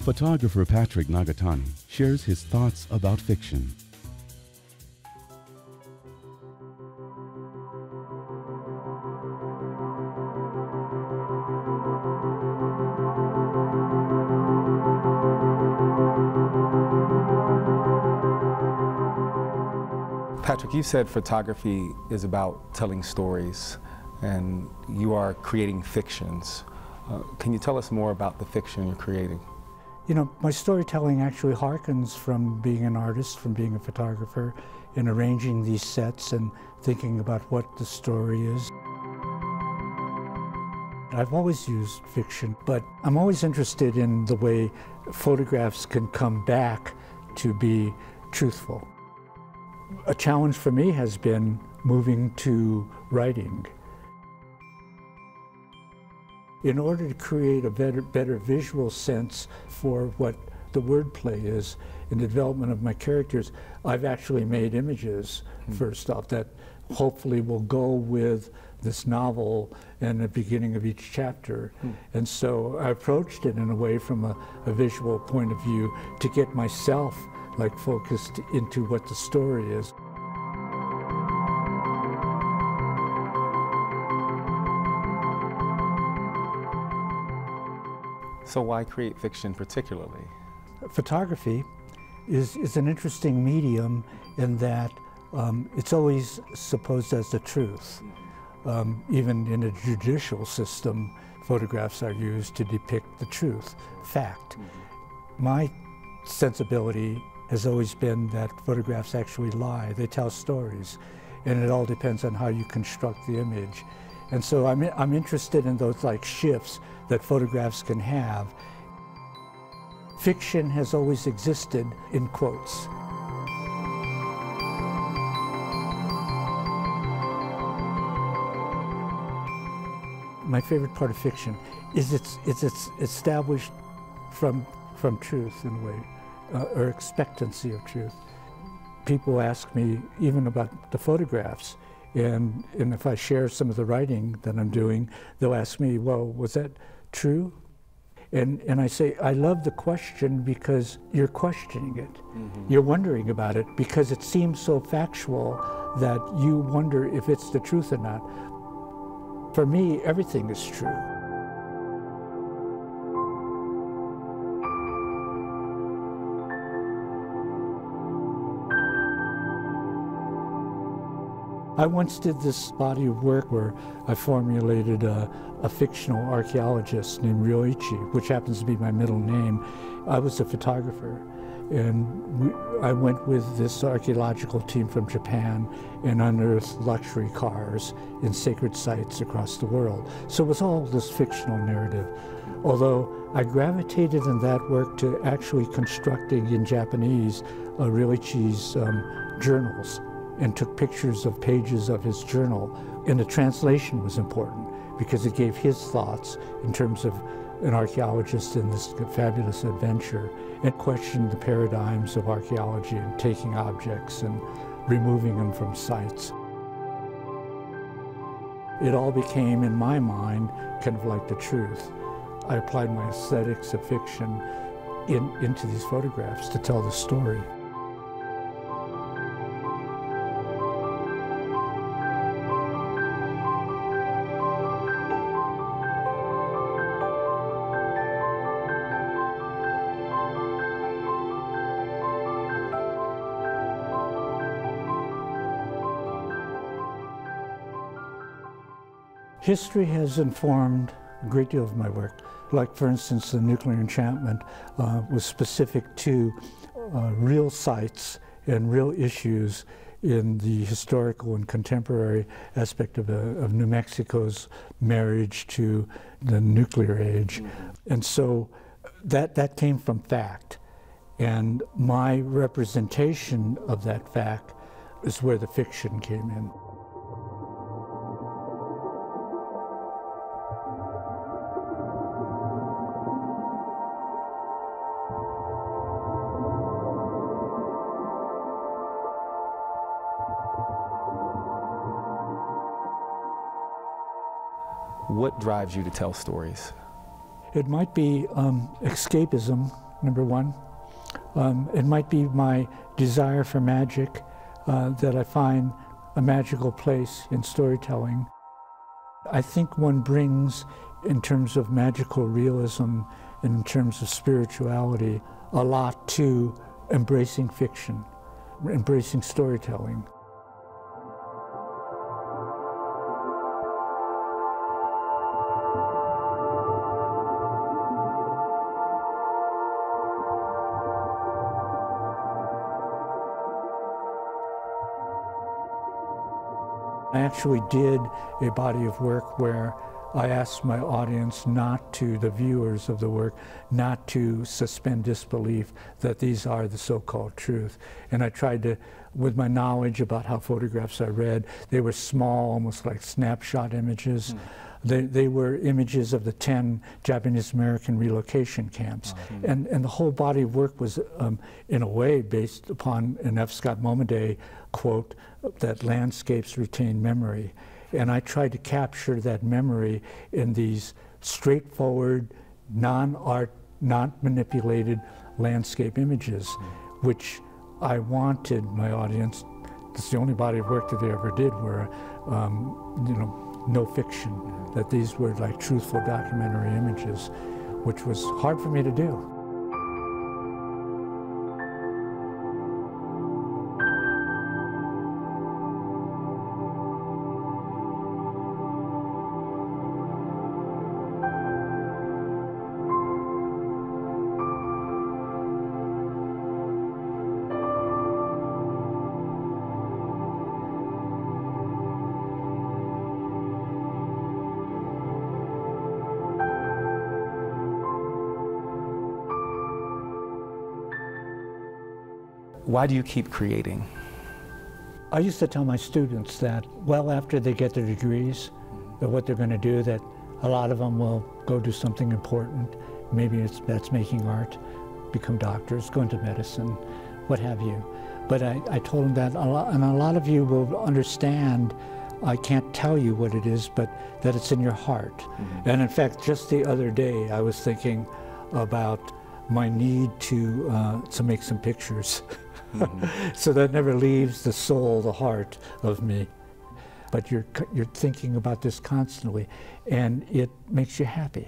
Photographer Patrick Nagatani shares his thoughts about fiction. Patrick, you said photography is about telling stories, and you are creating fictions. Can you tell us more about the fiction you're creating? You know, my storytelling actually harkens from being an artist, from being a photographer, and arranging these sets and thinking about what the story is. I've always used fiction, but I'm always interested in the way photographs can come back to be truthful. A challenge for me has been moving to writing. In order to create a better visual sense for what the wordplay is in the development of my characters, I've actually made images first off that hopefully will go with this novel and the beginning of each chapter. And so I approached it in a way from a visual point of view to get myself focused into what the story is. So why create fiction particularly? Photography is an interesting medium in that it's always supposed as the truth. Even in a judicial system, photographs are used to depict the truth, fact. My sensibility has always been that photographs actually lie, they tell stories, and it all depends on how you construct the image. And so I'm interested in those shifts that photographs can have. Fiction has always existed in quotes. My favorite part of fiction is it's established from truth in a way, or expectancy of truth. People ask me even about the photographs, and if I share some of the writing that I'm doing, they'll ask me, well, was that true? And I say, I love the question because you're questioning it. You're wondering about it because it seems so factual that you wonder if it's the truth or not. For me, everything is true. I once did this body of work where I formulated a fictional archaeologist named Ryoichi, which happens to be my middle name. I was a photographer, and I went with this archaeological team from Japan and unearthed luxury cars in sacred sites across the world. So it was all this fictional narrative. Although I gravitated in that work to actually constructing in Japanese Ryoichi's journals, and took pictures of pages of his journal. And the translation was important because it gave his thoughts in terms of an archaeologist in this fabulous adventure, and questioned the paradigms of archaeology and taking objects and removing them from sites. It all became, in my mind, kind of like the truth. I applied my aesthetics of fiction into these photographs to tell the story. History has informed a great deal of my work. Like, for instance, the Nuclear Enchantment was specific to real sites and real issues in the historical and contemporary aspect of New Mexico's marriage to the nuclear age. And so that came from fact. And my representation of that fact is where the fiction came in. What drives you to tell stories? It might be escapism number one. It might be my desire for magic, that I find a magical place in storytelling. I think one brings, in terms of magical realism and in terms of spirituality, a lot to embracing fiction, embracing storytelling. I actually did a body of work where I asked my audience not to, the viewers of the work, not to suspend disbelief that these are the so-called truth. And I tried to, with my knowledge about how photographs are read, they were small, almost like snapshot images. They were images of the 10 Japanese American relocation camps. And the whole body of work was, in a way, based upon an F. Scott Momaday quote, that landscapes retain memory. And I tried to capture that memory in these straightforward, non-art, not manipulated landscape images, which I wanted my audience, it's the only body of work that they ever did were, you know, no fiction, that these were like truthful documentary images, which was hard for me to do. Why do you keep creating? I used to tell my students that well after they get their degrees, that what they're going to do, that a lot of them will go do something important. Maybe that's making art, become doctors, go into medicine, what have you. But I told them that and a lot of you will understand, I can't tell you what it is, but that it's in your heart. And in fact, just the other day, I was thinking about my need to make some pictures. So that never leaves the soul, the heart of me. But you're thinking about this constantly, and it makes you happy.